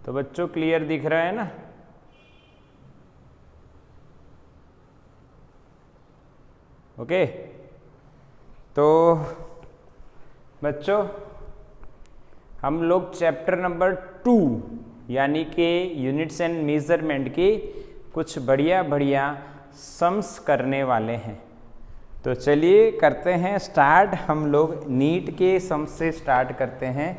तो बच्चों क्लियर दिख रहा है ना? ओके, तो बच्चों हम लोग चैप्टर नंबर 2 यानी कि यूनिट्स एंड मेजरमेंट के कुछ बढ़िया बढ़िया सम्स करने वाले हैं। तो चलिए करते हैं स्टार्ट। हम लोग नीट के सम से स्टार्ट करते हैं।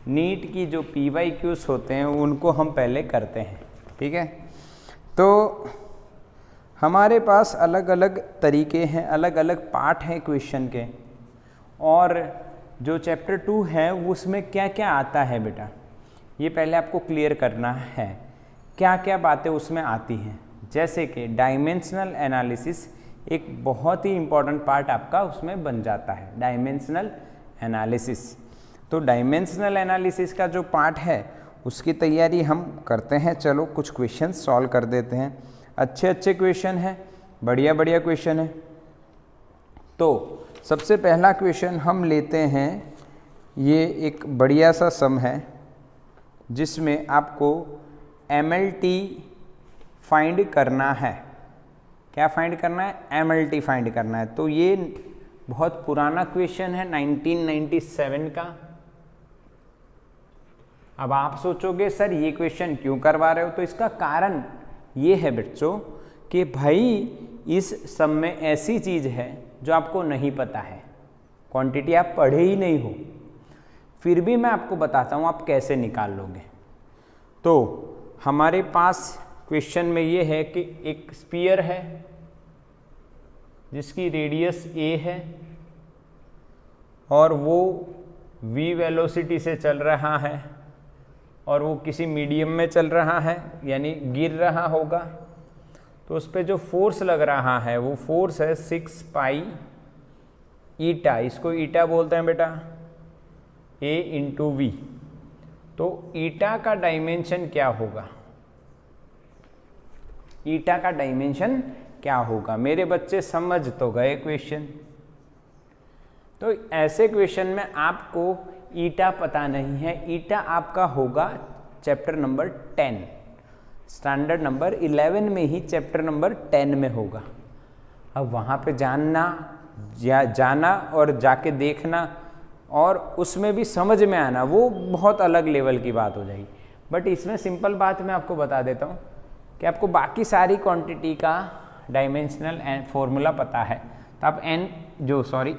नीट की जो PYQs होते हैं उनको हम पहले करते हैं, ठीक है? तो हमारे पास अलग अलग तरीके हैं, अलग अलग पार्ट हैं क्वेश्चन के, और जो चैप्टर 2 है उसमें क्या क्या आता है बेटा, ये पहले आपको क्लियर करना है। क्या क्या बातें उसमें आती हैं, जैसे कि डायमेंशनल एनालिसिस एक बहुत ही इम्पॉर्टेंट पार्ट आपका उसमें बन जाता है, डायमेंशनल एनालिसिस। तो डायमेंशनल एनालिसिस का जो पार्ट है उसकी तैयारी हम करते हैं। चलो कुछ क्वेश्चन सॉल्व कर देते हैं। अच्छे अच्छे क्वेश्चन हैं, बढ़िया बढ़िया क्वेश्चन है। तो सबसे पहला क्वेश्चन हम लेते हैं, ये एक बढ़िया सा सम है जिसमें आपको MLT फाइंड करना है। क्या फाइंड करना है? MLT फाइंड करना है। तो ये बहुत पुराना क्वेश्चन है, 1997 का। अब आप सोचोगे सर ये क्वेश्चन क्यों करवा रहे हो? तो इसका कारण ये है बच्चों कि भाई इस सम में ऐसी चीज़ है जो आपको नहीं पता है, क्वांटिटी आप पढ़े ही नहीं हो, फिर भी मैं आपको बताता हूँ आप कैसे निकाल लोगे। तो हमारे पास क्वेश्चन में ये है कि एक स्फीयर है जिसकी रेडियस a है और वो v वेलोसिटी से चल रहा है और वो किसी मीडियम में चल रहा है, यानी गिर रहा होगा। तो उस पर जो फोर्स लग रहा है वो फोर्स है 6 पाई ईटा, इसको ईटा बोलते हैं बेटा, A इंटू वी। तो ईटा का डायमेंशन क्या होगा? ईटा का डायमेंशन क्या होगा? मेरे बच्चे समझ तो गए क्वेश्चन। तो ऐसे क्वेश्चन में आपको ईटा पता नहीं है, ईटा आपका होगा चैप्टर नंबर 10, स्टैंडर्ड नंबर 11 में ही चैप्टर नंबर 10 में होगा। अब वहाँ पे जाना और जाके देखना और उसमें भी समझ में आना, वो बहुत अलग लेवल की बात हो जाएगी। बट इसमें सिंपल बात मैं आपको बता देता हूँ कि आपको बाकी सारी क्वांटिटी का डायमेंशनल फॉर्मूला पता है। तो आप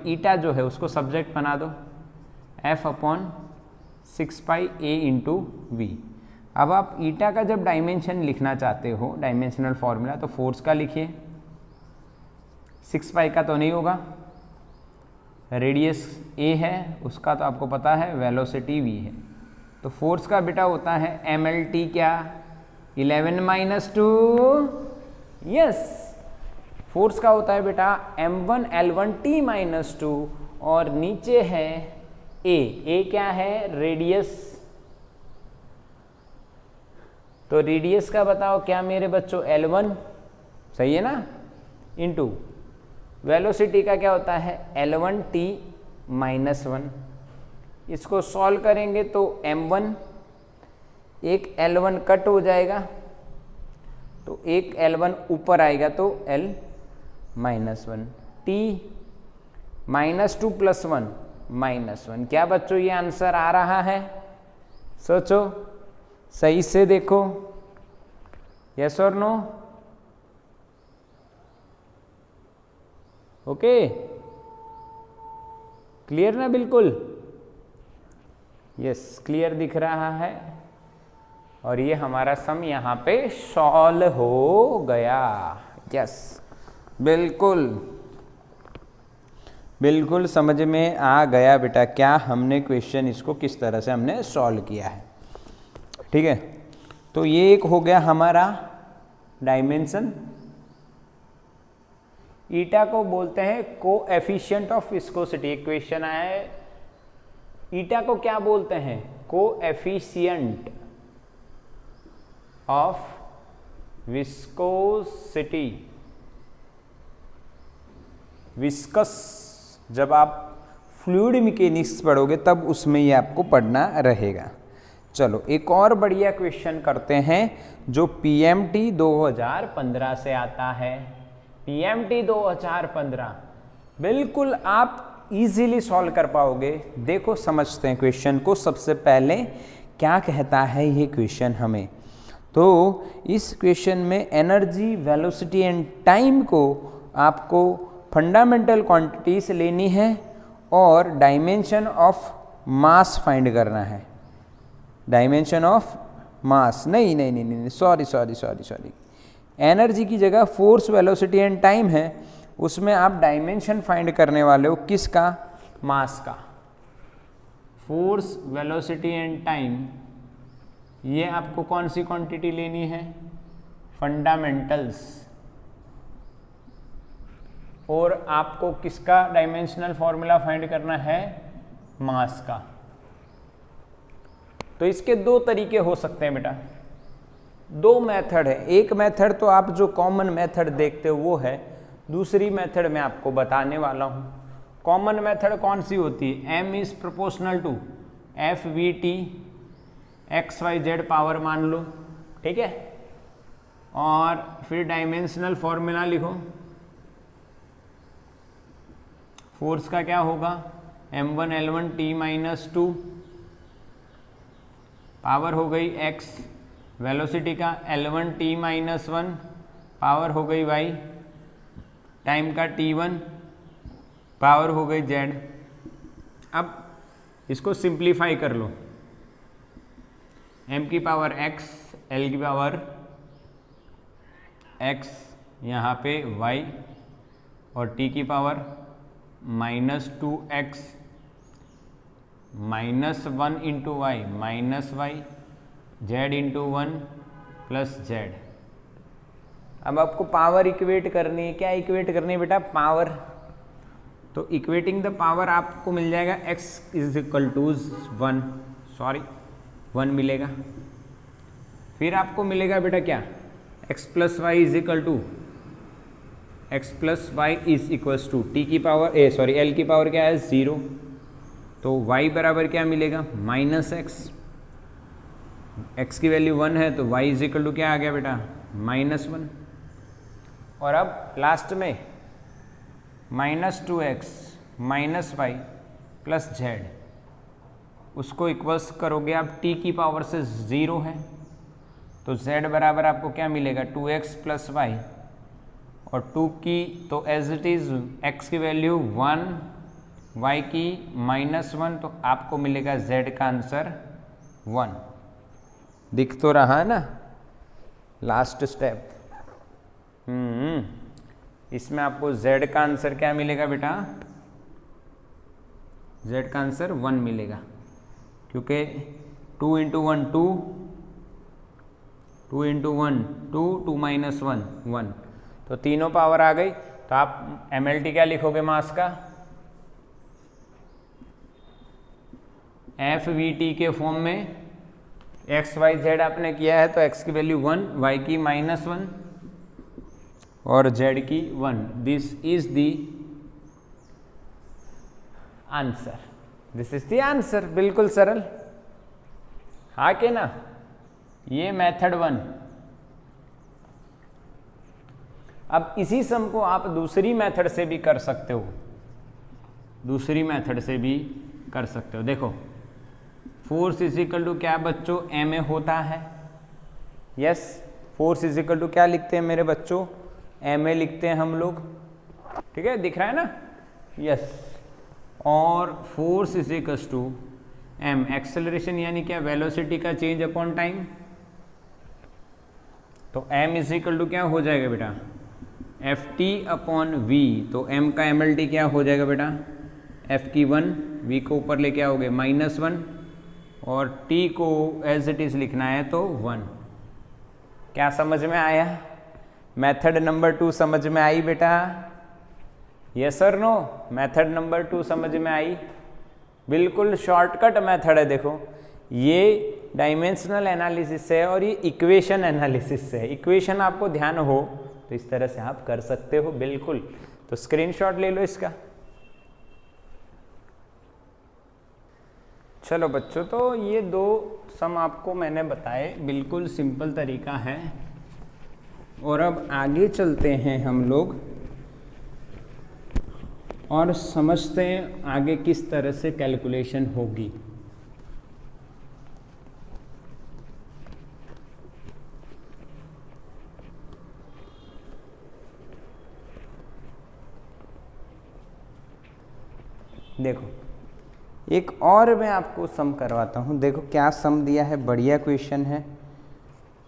ईटा जो है उसको सब्जेक्ट बना दो, F/6 pi A into we. अब आप ईटा का जब डायमेंशन लिखना चाहते हो, डायमेंशनल फॉर्मूला, तो फोर्स का लिखिए, 6 पाई का तो नहीं होगा, रेडियस A है उसका तो आपको पता है, वेलोसिटी V है। तो फोर्स का बेटा होता है MLT क्या, 11 - 2, यस। फोर्स का होता है बेटा M1 L1T - 2 और नीचे है A क्या है? रेडियस। तो रेडियस का बताओ क्या मेरे बच्चों? L1, सही है ना, इंटू वेलोसिटी का क्या होता है? L1T - 1। इसको सॉल्व करेंगे तो M1, एक L1 कट हो जाएगा तो एक L1 ऊपर आएगा तो L - 1, T -2 + 1 -1। क्या बच्चों ये आंसर आ रहा है? सोचो, सही से देखो, यस और नो? ओके, क्लियर ना? बिल्कुल यस, क्लियर दिख रहा है। और ये हमारा सम यहाँ पे सॉल्व हो गया। यस, बिल्कुल बिल्कुल समझ में आ गया बेटा क्या हमने क्वेश्चन इसको किस तरह से हमने सॉल्व किया है, ठीक है? तो ये एक हो गया हमारा डायमेंशन। ईटा को बोलते हैं कोएफिशिएंट ऑफ विस्कोसिटी। एक क्वेश्चन आया है, ईटा को क्या बोलते हैं? Coefficient of viscosity. विस्कस, जब आप फ्लूइड मैकेनिक्स पढ़ोगे तब उसमें ये आपको पढ़ना रहेगा। चलो एक और बढ़िया क्वेश्चन करते हैं जो पीएमटी 2015 से आता है। पीएमटी 2015 बिल्कुल आप इजीली सॉल्व कर पाओगे। देखो समझते हैं क्वेश्चन को। सबसे पहले क्या कहता है ये क्वेश्चन हमें, तो इस क्वेश्चन में एनर्जी, वेलोसिटी एंड टाइम को आपको फंडामेंटल क्वांटिटीज लेनी है और डायमेंशन ऑफ मास फाइंड करना है। डायमेंशन ऑफ मास नहीं, सॉरी, एनर्जी की जगह फोर्स, वेलोसिटी एंड टाइम है, उसमें आप डायमेंशन फाइंड करने वाले हो किसका? मास का। फोर्स, वेलोसिटी एंड टाइम, ये आपको कौन सी क्वांटिटी लेनी है? फंडामेंटल्स। और आपको किसका डायमेंशनल फॉर्मूला फाइंड करना है? मास का। तो इसके दो तरीके हो सकते हैं बेटा, दो मेथड है। एक मेथड तो आप जो कॉमन मेथड देखते हो वो है, दूसरी मेथड मैं आपको बताने वाला हूं। कॉमन मेथड कौन सी होती है? m is proportional to F V T X Y Z power मान लो, ठीक है। और फिर डायमेंशनल फॉर्मूला लिखो। फोर्स का क्या होगा? m1 L1 t minus 2, power हो गई x। वेलोसिटी का L1 t माइनस 1, पावर हो गई y। टाइम का t1, पावर हो गई z। अब इसको सिंप्लीफाई कर लो। m की पावर x, l की पावर x, यहाँ पे y, और t की power minus 2x minus 1 into Y minus Y, Z into 1 plus Z. अब आपको पावर इक्वेट करनी है। क्या इक्वेट करनी है बेटा? पावर। तो इक्वेटिंग द पावर आपको मिल जाएगा x इज इक्वल टू 1 मिलेगा। फिर आपको मिलेगा बेटा क्या? x plus Y is equal to x plus Y is equals to T की पावर l की पावर क्या है? 0। तो y बराबर क्या मिलेगा? माइनस x की वैल्यू 1 है तो y इज इक्वल टू क्या आ गया बेटा? माइनस 1। और अब लास्ट में minus 2x minus Y plus Z, उसको इक्वल्स करोगे आप t की पावर से 0 है तो z बराबर आपको क्या मिलेगा? 2x प्लस वाई, और 2 की तो एज इट इज x की वैल्यू 1, y की माइनस 1, तो आपको मिलेगा z का आंसर 1। दिख तो रहा है ना लास्ट स्टेप? इसमें आपको z का आंसर क्या मिलेगा बेटा? z का आंसर 1 मिलेगा, क्योंकि 2 इंटू 1 2, 2 इंटू 1 2, 2 माइनस 1 1, तो तीनों पावर आ गई। तो आप MLT क्या लिखोगे मास का? FVT के फॉर्म में x y z आपने किया है तो x की वैल्यू 1, y की माइनस 1 और z की 1। This is the answer, this is the answer. बिल्कुल सरल, हाँ के ना? ये मेथड 1। अब इसी सम को आप दूसरी मेथड से भी कर सकते हो, दूसरी मेथड से भी कर सकते हो। देखो फोर्स इज इक्वल टू क्या बच्चों? ma होता है। Yes, force is equal to क्या लिखते हैं मेरे बच्चों? ma लिखते हैं हम लोग, ठीक है, दिख रहा है ना? यस। और force is equal to m, acceleration यानी क्या? वेलोसिटी का चेंज अपॉन टाइम। तो m इज इक्वल टू क्या हो जाएगा बेटा? ft upon v। तो m का MLT क्या हो जाएगा बेटा? f की 1, v को ऊपर लेके आओगे माइनस 1, और t को एज इट इज लिखना है तो 1। क्या समझ में आया? मेथड नंबर 2 समझ में आई बेटा? यस और नो? मेथड नंबर 2 समझ में आई? बिल्कुल शॉर्टकट मेथड है। देखो ये डायमेंशनल एनालिसिस है और ये इक्वेशन एनालिसिस है। इक्वेशन आपको ध्यान हो तो इस तरह से आप कर सकते हो बिल्कुल। तो स्क्रीनशॉट ले लो इसका। चलो बच्चों, तो ये दो सम आपको मैंने बताए, बिल्कुल सिंपल तरीका है। और अब आगे चलते हैं हम लोग और समझते हैं आगे किस तरह से कैलकुलेशन होगी। देखो, एक और मैं आपको सम करवाता हूँ। देखो क्या सम दिया है, बढ़िया क्वेश्चन है।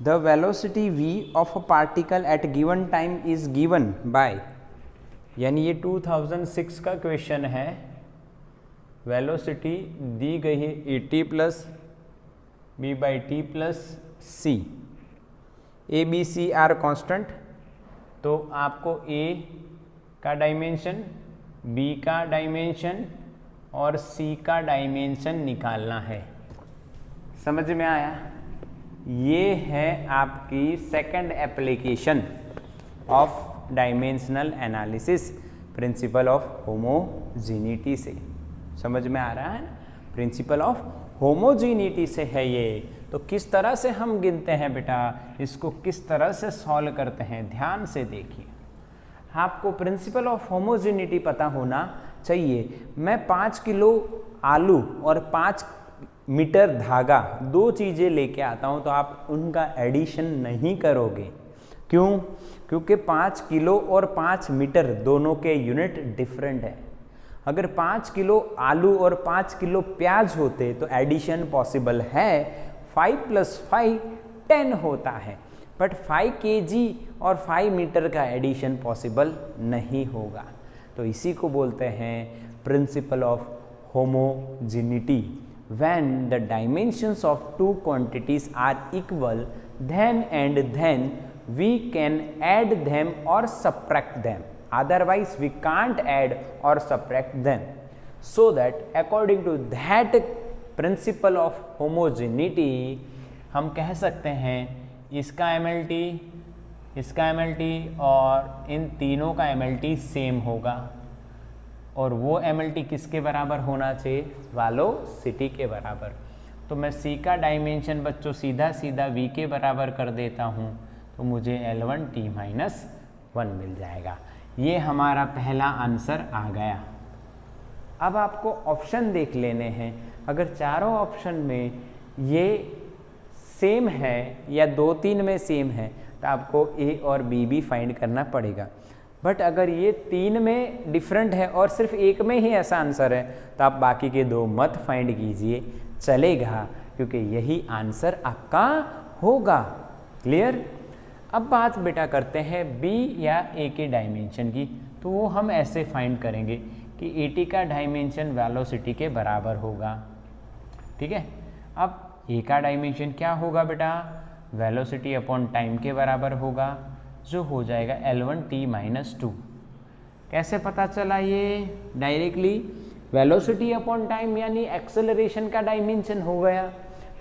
The velocity v of a particle at given time is given by, यानी ये 2006 का क्वेश्चन है। वेलोसिटी दी गई है at plus b by T plus C, A B C are constant. तो आपको a का डायमेंशन, b का डायमेंशन और c का डायमेंशन निकालना है। समझ में आया? ये है आपकी second application of dimensional analysis, principle of homogeneity से। समझ में आ रहा है ना? प्रिंसिपल ऑफ होमोजीनिटी से है ये। तो किस तरह से हम गिनते हैं बेटा, इसको किस तरह से सॉल्व करते हैं, ध्यान से देखिए। आपको प्रिंसिपल ऑफ होमोजीनिटी पता होना चाहिए। मैं 5 किलो आलू और 5 मीटर धागा, दो चीज़ें लेके आता हूँ, तो आप उनका एडिशन नहीं करोगे। क्यों? क्योंकि 5 किलो और 5 मीटर दोनों के यूनिट डिफरेंट है। अगर 5 किलो आलू और 5 किलो प्याज होते तो एडिशन पॉसिबल है। 5 + 5 10 होता है, बट 5 kg और 5 मीटर का एडिशन पॉसिबल नहीं होगा। तो इसी को बोलते हैं principal of homogeneity. When the dimensions of two quantities are equal, then we can add them or subtract them. Otherwise, we can't add or subtract them. So that according to that principle of homogeneity, हम कह सकते हैं इसका MLT, इसका MLT और इन तीनों का MLT same होगा। और वो MLT किसके बराबर होना चाहिए? वेलोसिटी के बराबर। तो मैं C का डायमेंशन बच्चों सीधा सीधा V के बराबर कर देता हूँ, तो मुझे L1T-1 मिल जाएगा। ये हमारा पहला आंसर आ गया। अब आपको ऑप्शन देख लेने हैं। अगर चारों ऑप्शन में ये सेम है या 2-3 में सेम है, तो आपको A और B भी फाइंड करना पड़ेगा। बट अगर ये 3 में डिफरेंट है और सिर्फ एक में ही ऐसा आंसर है, तो आप बाकी के 2 मत फाइंड कीजिए, चलेगा, क्योंकि यही आंसर आपका होगा। क्लियर? अब बात बेटा करते हैं B या A के डायमेंशन की। तो वो हम ऐसे फाइंड करेंगे कि AT का डायमेंशन वेलोसिटी के बराबर होगा। ठीक है? अब A का डायमेंशन क्या होगा बेटा? वेलोसिटी अपॉन टाइम के बराबर होगा, जो हो जाएगा L1T-2। कैसे पता चला ये? डायरेक्टली वेलोसिटी अपॉन टाइम यानी एक्सेलरेशन का डायमेंशन हो गया,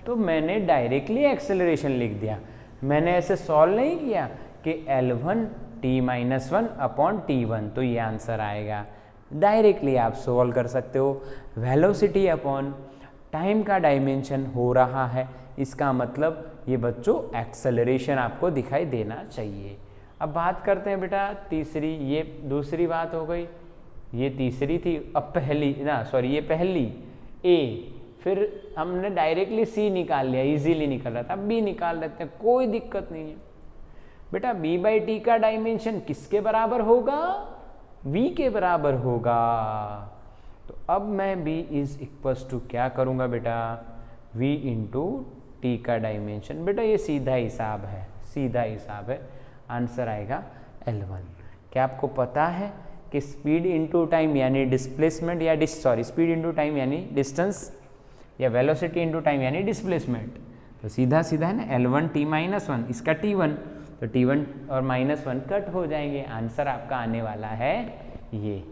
तो मैंने डायरेक्टली एक्सेलरेशन लिख दिया। मैंने ऐसे सॉल्व नहीं किया कि L1T-1 अपॉन T1, तो ये आंसर आएगा। डायरेक्टली आप सॉल्व कर सकते हो। वेलोसिटी अपॉन टाइम का डायमेंशन हो रहा है, इसका मतलब ये बच्चों एक्सेलरेशन आपको दिखाई देना चाहिए। अब बात करते हैं बेटा तीसरी, ये दूसरी बात हो गई, ये तीसरी थी। अब पहली ना, सॉरी, ये पहली A, फिर हमने डायरेक्टली C निकाल लिया, इजीली निकल रहा था। अब B निकाल लेते हैं, कोई दिक्कत नहीं है बेटा। B/T का डायमेंशन किसके बराबर होगा? V के बराबर होगा। तो अब मैं B = क्या करूँगा बेटा? V × T का डायमेंशन। बेटा ये सीधा हिसाब है, सीधा हिसाब है। आंसर आएगा L1। क्या आपको पता है कि स्पीड इनटू टाइम यानी डिस्प्लेसमेंट या स्पीड इनटू टाइम यानी डिस्टेंस, या वेलोसिटी इनटू टाइम यानी डिस्प्लेसमेंट। तो सीधा सीधा है ना, L1T-1, इसका T1, तो T1 और -1 कट हो जाएंगे। आंसर आपका आने वाला है ये।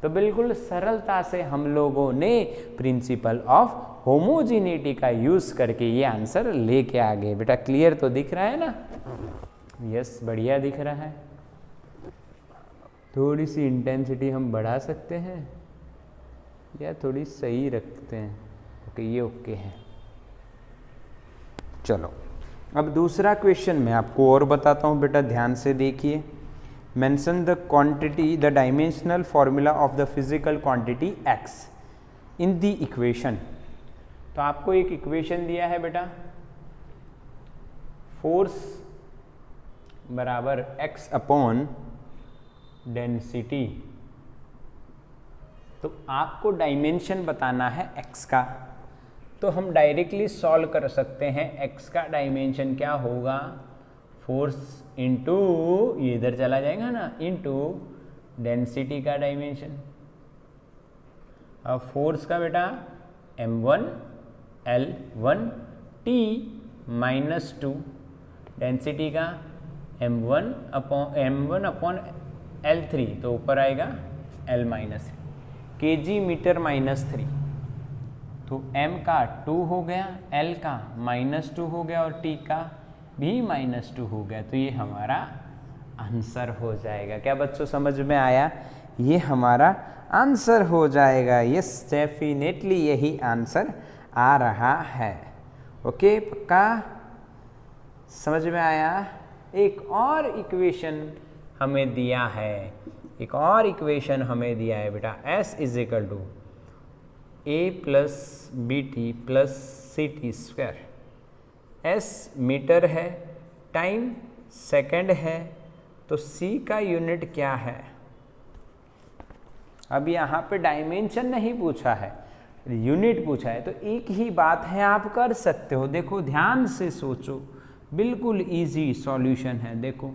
तो बिल्कुल सरलता से हम लोगों ने प्रिंसिपल ऑफ होमोजीनिटी का यूज करके ये आंसर लेके आ गए। बेटा क्लियर तो दिख रहा है ना? यस, बढ़िया दिख रहा है। थोड़ी सी इंटेंसिटी हम बढ़ा सकते हैं या थोड़ी सही रखते हैं? ओके, ये ओके है। चलो अब दूसरा क्वेश्चन मैं आपको और बताता हूँ बेटा, ध्यान से देखिए। Mention the quantity, the dimensional formula of the physical quantity x in the equation. तो आपको एक इक्वेशन दिया है बेटा, फोर्स बराबर x अपॉन डेंसिटी। तो आपको डायमेंशन बताना है x का, तो हम डायरेक्टली सॉल्व कर सकते हैं। x का डायमेंशन क्या होगा, फोर्स इंटू, ये इधर चला जाएगा ना, इंटू डेंसिटी का डायमेंशन। अब फोर्स का बेटा m1 L1 T -2, डेंसिटी का m1 अपॉन L3, तो ऊपर आएगा L-3, kg मीटर -3। तो m का 2 हो गया, L का -2 हो गया और T का भी -2 हो गया। तो ये हमारा आंसर हो जाएगा। क्या बच्चों समझ में आया? ये हमारा आंसर हो जाएगा। यस, डेफिनेटली यही आंसर आ रहा है। ओके, पक्का समझ में आया? एक और इक्वेशन हमें दिया है, एक और इक्वेशन हमें दिया है बेटा, S = a + bt + ct square. S metre है, टाइम सेकंड है, तो C का यूनिट क्या है? अब यहाँ पे डायमेंशन नहीं पूछा है, यूनिट पूछा है। तो एक ही बात है, आप कर सकते हो। देखो ध्यान से सोचो, बिल्कुल इजी सॉल्यूशन है। देखो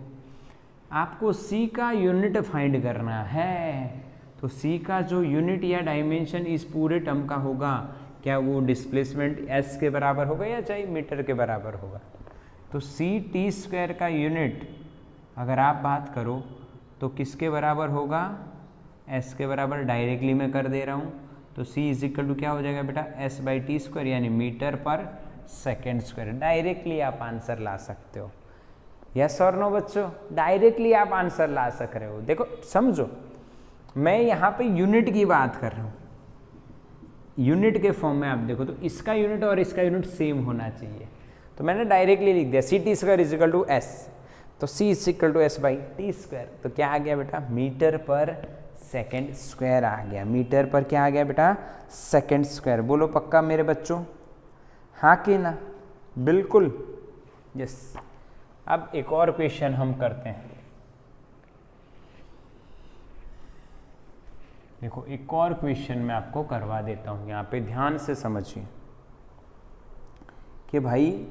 आपको C का यूनिट फाइंड करना है, तो C का जो यूनिट या डायमेंशन इस पूरे टर्म का होगा, क्या वो डिस्प्लेसमेंट s के बराबर होगा या चाहे मीटर के बराबर होगा? तो ct² का यूनिट अगर आप बात करो तो किसके बराबर होगा? s के बराबर। डायरेक्टली मैं कर दे रहा हूँ, तो c = क्या हो जाएगा बेटा, s/t² यानी मीटर पर सेकेंड स्क्वायर। डायरेक्टली आप आंसर ला सकते हो। यस और नो बच्चों? डायरेक्टली आप आंसर ला सक रहे हो। देखो समझो, मैं यहाँ पे यूनिट की बात कर रहा हूँ, यूनिट के फॉर्म में आप देखो तो इसका यूनिट और इसका यूनिट सेम होना चाहिए। तो मैंने डायरेक्टली लिख दिया ct² = s, तो c = s/t²। तो क्या आ गया बेटा, मीटर पर सेकेंड स्क्वायर आ गया। मीटर पर क्या आ गया बेटा, सेकेंड स्क्वायर। बोलो पक्का मेरे बच्चों, हाँ कि ना? बिल्कुल यस। अब एक और क्वेश्चन हम करते हैं। देखो एक और क्वेश्चन मैं आपको करवा देता हूँ, यहाँ पे ध्यान से समझिए कि भाई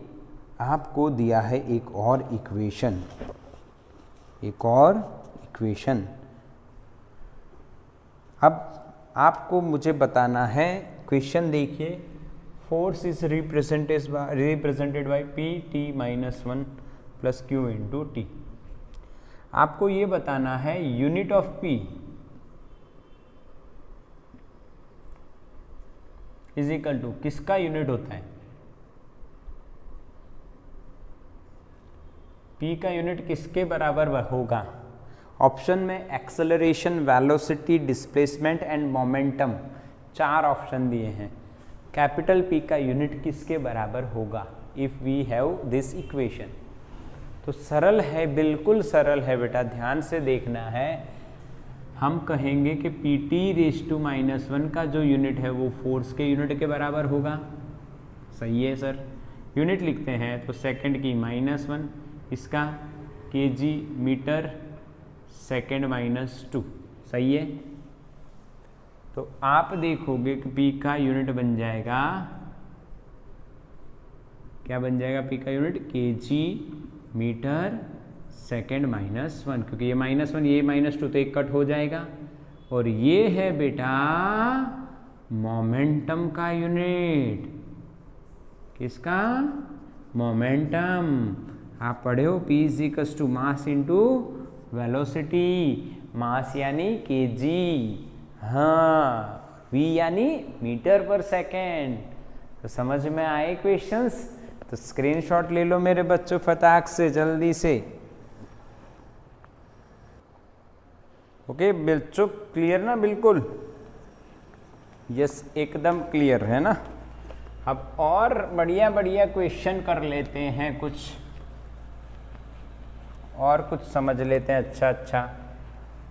आपको दिया है एक और इक्वेशन, एक और इक्वेशन। अब आपको मुझे बताना है, क्वेश्चन देखिए, force is represented by Pt - 1 + q × t। आपको ये बताना है यूनिट ऑफ P = किसका यूनिट होता है? P का यूनिट किसके बराबर होगा? ऑप्शन में acceleration, velocity, displacement and momentum, 4 option दिए हैं। कैपिटल P का यूनिट किसके बराबर होगा if we have this equation? तो सरल है, बिल्कुल सरल है बेटा, ध्यान से देखना है। हम कहेंगे कि Pt⁻⁻1 का जो यूनिट है वो फोर्स के यूनिट के बराबर होगा। सही है सर? यूनिट लिखते हैं तो सेकंड की -1, इसका kg मीटर सेकंड -2। सही है? तो आप देखोगे कि P का यूनिट बन जाएगा, क्या बन जाएगा P का यूनिट? kg मीटर सेकंड -1, क्योंकि ये -1 ये -2 तो एक कट हो जाएगा। और ये है बेटा मोमेंटम का यूनिट। किसका? मोमेंटम। आप पढ़े हो P = मास इंटू वेलोसिटी। मास यानी kg, हाँ, v यानी मीटर पर सेकेंड। तो समझ में आए क्वेश्चंस? तो स्क्रीनशॉट ले लो मेरे बच्चों फटाक से, जल्दी से। ओके बच्चों, क्लियर ना? बिल्कुल यस, एकदम क्लियर है ना? अब और बढ़िया बढ़िया क्वेश्चन कर लेते हैं, कुछ और कुछ समझ लेते हैं। अच्छा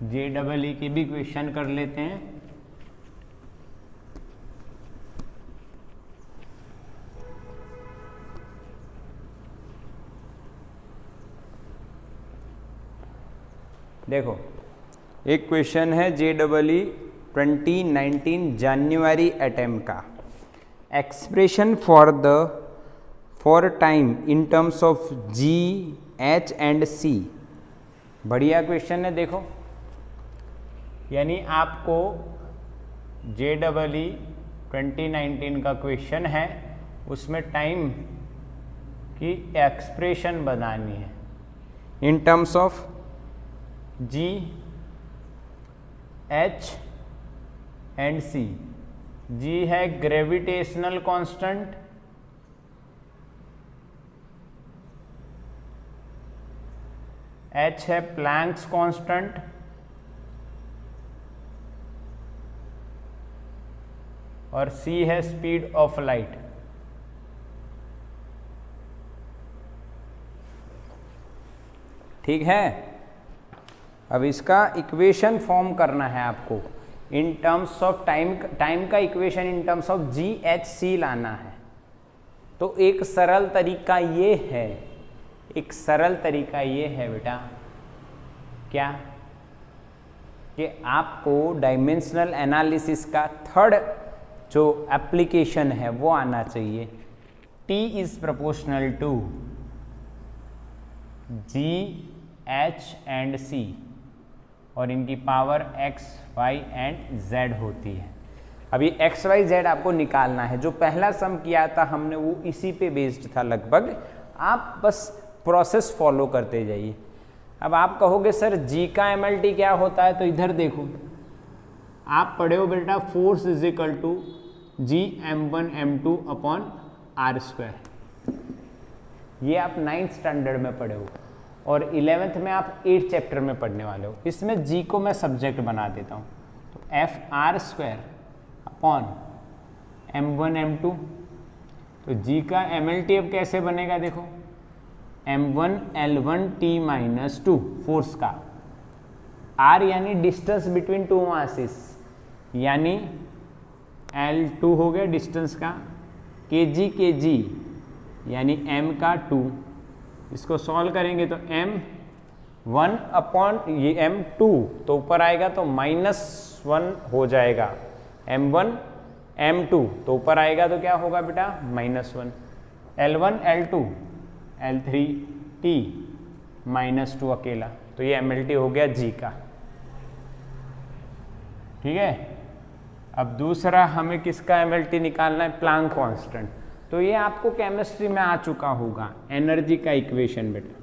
JEE के भी क्वेश्चन कर लेते हैं। देखो, एक क्वेश्चन है JEE 2019 जनवरी अटेम्प्ट का, expression for time in terms of G, H and C। बढ़िया क्वेश्चन है। देखो, यानी आपको JEE 2019 का क्वेश्चन है, उसमें टाइम की एक्सप्रेशन बनानी है in terms of G, H and C। G है ग्रेविटेशनल कांस्टेंट, H है प्लैंक्स कांस्टेंट, और C है स्पीड ऑफ लाइट। ठीक है, अब इसका इक्वेशन फॉर्म करना है आपको इन टर्म्स ऑफ टाइम का equation in terms of G, H, C लाना है। तो एक सरल तरीका ये है, बेटा, क्या कि आपको डायमेंशनल एनालिसिस का थर्ड जो एप्लीकेशन है वो आना चाहिए। T is proportional to G, H and C, और इनकी power x, y and z होती है। अभी x, y, z आपको निकालना है। जो पहला सम किया था हमने वो इसी पे बेस्ड था लगभग। आप बस प्रोसेस फॉलो करते जाइए। अब आप कहोगे सर G का MLT क्या होता है, तो इधर देखो, आप पढ़े हो बेटा force is equal to Gm1m2 upon r²। ये आप 9th स्टैंडर्ड में पढ़े हो, और 11th में आप 8th चैप्टर में पढ़ने वाले हो। इसमें G को मैं सब्जेक्ट बना देता हूँ, तो FR² अपॉन m1m2। तो G का MLT अब कैसे बनेगा, देखो, m1L1T-2 फोर्स का, R यानी डिस्टेंस बिटवीन टू मासेस, यानी L2 हो गया डिस्टेंस का, kg यानी m का 2। इसको सॉल्व करेंगे तो m1 अपॉन ये m2, तो ऊपर आएगा तो -1 हो जाएगा। m1 m2 तो ऊपर आएगा तो क्या होगा बेटा, -1। L1 L2 L3 T -2 अकेला, तो ये MLT हो गया G का। ठीक है, अब दूसरा हमें किसका MLT निकालना है, प्लैंक कांस्टेंट। तो ये आपको केमिस्ट्री में आ चुका होगा, एनर्जी का इक्वेशन बेटा,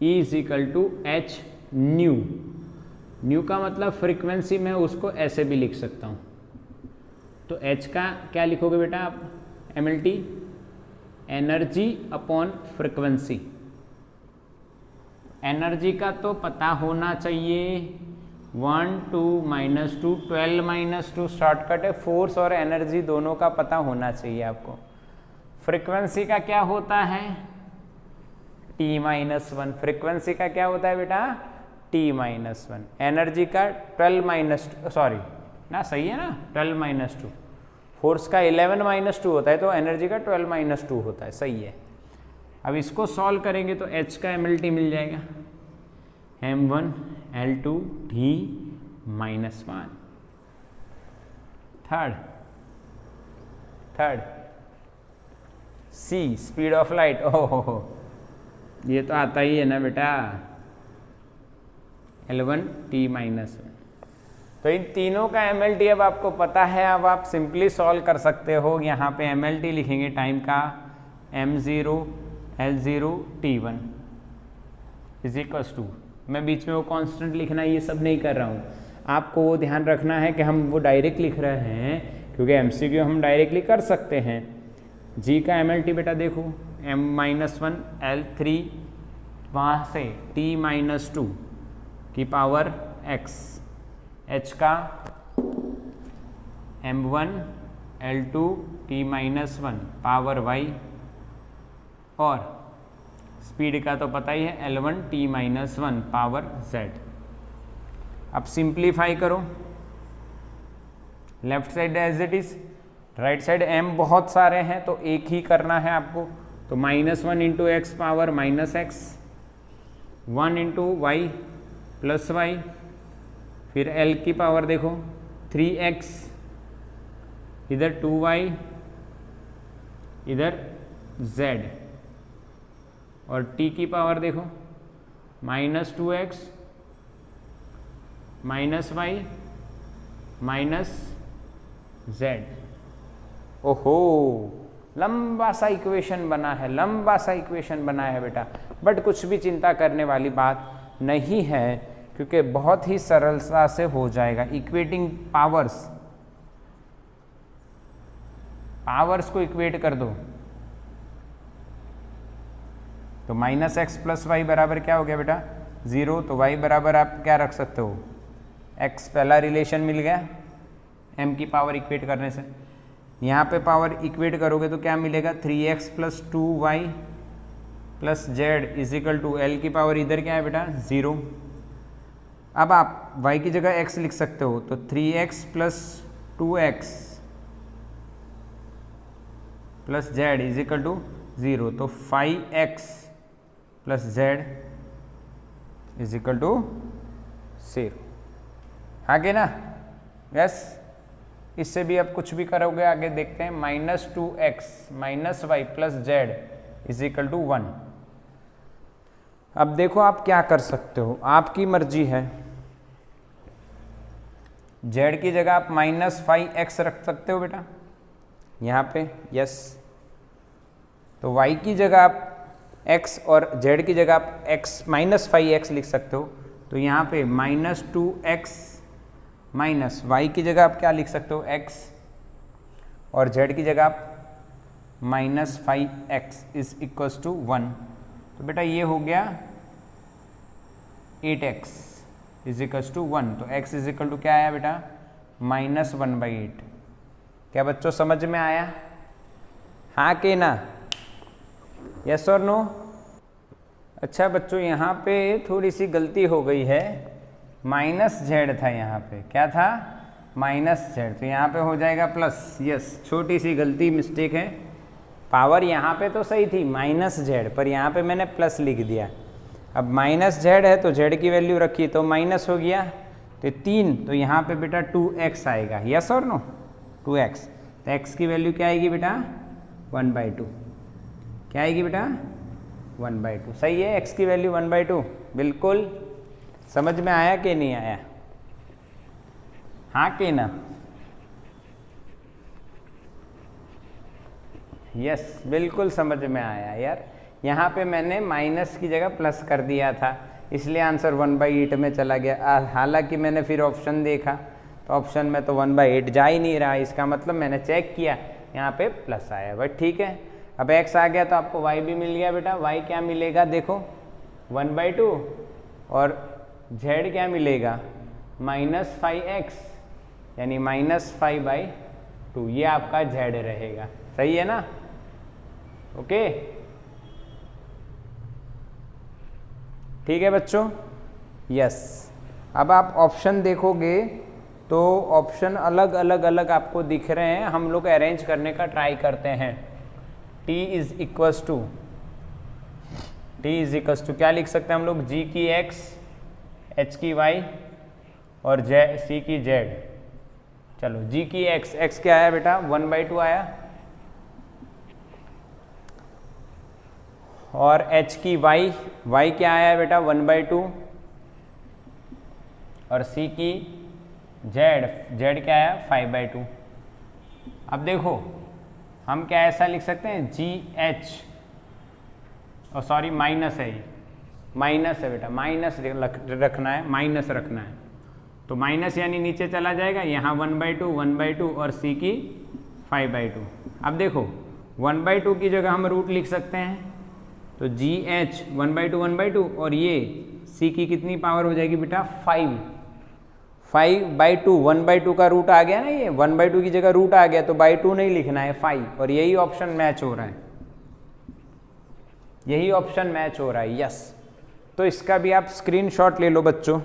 E is equal to H nu का मतलब फ्रीक्वेंसी में उसको ऐसे भी लिख सकता हूँ। तो H का क्या लिखोगे बेटा आप, MLT energy upon frequency. Energy का तो पता होना चाहिए, 1 2 -2 12 -2 शॉर्टकट है। फोर्स और एनर्जी दोनों का पता होना चाहिए आपको। फ्रीक्वेंसी का क्या होता है, T-1। फ्रीक्वेंसी का क्या होता है बेटा, T-1। एनर्जी का 12 सॉरी ना, सही है ना, 12 -2। फोर्स का 11 -2 होता है, तो एनर्जी का 12 -2 होता है, सही है। अब इसको सॉल्व करेंगे तो H का MLT मिल जाएगा, m1 L2 T-1। Third C speed of light. ओहो, ये तो आता ही है ना बेटा, L1 T-1। तो इन तीनों का MLT अब आपको पता है। अब आप सिंपली सॉल्व कर सकते हो। यहाँ पे MLT लिखेंगे टाइम का, m0 L0 T1 is equals to, मैं बीच में वो कांस्टेंट लिखना ये सब नहीं कर रहा हूँ। आपको वो ध्यान रखना है कि हम वो डायरेक्ट लिख रहे हैं, क्योंकि MCQ हम डायरेक्टली कर सकते हैं। G का MLT बेटा देखो, m-1 L3, वहाँ से T-2 की पावर x, H का m1 L2t-1 पावर y, और स्पीड का तो पता ही है L1t-1 पावर z। अब सिंप्लीफाई करो, left side as it is, right side m बहुत सारे हैं तो एक ही करना है आपको, तो -1 into x power -x, 1 into y plus y, फिर l की पावर देखो 3x, इधर 2y, इधर z, और t की पावर देखो -2x -y -z। ओहो, लंबा सा इक्वेशन बना है, लंबा सा इक्वेशन बना है बेटा, बट कुछ भी चिंता करने वाली बात नहीं है क्योंकि बहुत ही सरलता से हो जाएगा। इक्वेटिंग पावर्स को इक्वेट कर दो, तो -x प्लस वाई बराबर क्या हो गया बेटा 0, तो y बराबर आप क्या रख सकते हो x, पहला रिलेशन मिल गया m की पावर इक्वेट करने से। यहाँ पे पावर इक्वेट करोगे तो क्या मिलेगा 3x plus 2y plus z is equal to l की पावर इधर क्या है बेटा 0। अब आप y की जगह x लिख सकते हो, तो 3x plus 2x plus z is equal to 0, तो 5x plus z is equal to 0। आगे ना, यस, इससे भी अब कुछ भी करोगे आगे देखते हैं। -2x minus Y plus z is equal to 1। अब देखो आप क्या कर सकते हो, आपकी मर्जी है। z की जगह आप -5x रख सकते हो बेटा यहाँ पे, यस। तो y की जगह आप x और z की जगह आप x -5x लिख सकते हो, तो यहाँ पे -2x माइनस y की जगह आप क्या लिख सकते हो x, और z की जगह आप -5x इज इक्वल्स टू 1। तो बेटा ये हो गया 8x इज इक्वल्स टू 1, तो x इज इक्वल टू क्या आया बेटा -1/8। क्या बच्चों समझ में आया, हाँ कि ना, यस और नो? अच्छा बच्चों यहाँ पे थोड़ी सी गलती हो गई है, -z था यहाँ पे, क्या था -z, तो यहाँ पे हो जाएगा प्लस, यस, छोटी सी गलती मिस्टेक है। पावर यहाँ पे तो सही थी -z, पर यहाँ पे मैंने प्लस लिख दिया। अब -z है तो z की वैल्यू रखी तो माइनस हो गया, तो 3, तो यहाँ पे बेटा 2x आएगा, यस और नो, 2x। तो x की वैल्यू क्या आएगी बेटा 1/2, क्या आएगी बेटा 1/2, सही है, x की वैल्यू 1/2, बिल्कुल। समझ में आया कि नहीं आया, हाँ कि ना, यस, बिल्कुल समझ में आया यार। यहाँ पे मैंने माइनस की जगह प्लस कर दिया था, इसलिए आंसर 1/8 में चला गया। हालांकि मैंने फिर ऑप्शन देखा तो ऑप्शन में तो 1/8 जा ही नहीं रहा, इसका मतलब मैंने चेक किया यहाँ पे प्लस आया, बट ठीक है। अब x आ गया तो आपको y भी मिल गया बेटा, y क्या मिलेगा देखो 1/2, और z क्या मिलेगा -5x यानी -5/2, ये आपका z रहेगा, सही है ना, ओके। ठीक है बच्चों, यस। अब आप ऑप्शन देखोगे तो ऑप्शन अलग अलग आपको दिख रहे हैं, हम लोग अरेंज करने का ट्राई करते हैं। t इज इक्वल्स टू क्या लिख सकते हैं हम लोग, g की x, h की y और c की z। चलो g की x क्या आया बेटा 1/2 आया, और h की y क्या आया बेटा 1/2, और c की z क्या आया 5/2। अब देखो हम क्या ऐसा लिख सकते हैं GH, और सॉरी माइनस है, ये माइनस है बेटा, माइनस रखना है, माइनस रखना है, तो माइनस यानी नीचे चला जाएगा, यहाँ 1/2 और c की 5/2। अब देखो 1/2 की जगह हम रूट लिख सकते हैं, तो GH 1/2 और ये c की कितनी पावर हो जाएगी बेटा 5, 5/2, 1/2 का रूट आ गया ना, ये 1/2 की जगह रूट आ गया तो बाई 2 नहीं लिखना है 5, और यही ऑप्शन मैच हो रहा है, यही ऑप्शन मैच हो रहा है, यस। तो इसका भी आप स्क्रीनशॉट ले लो बच्चों।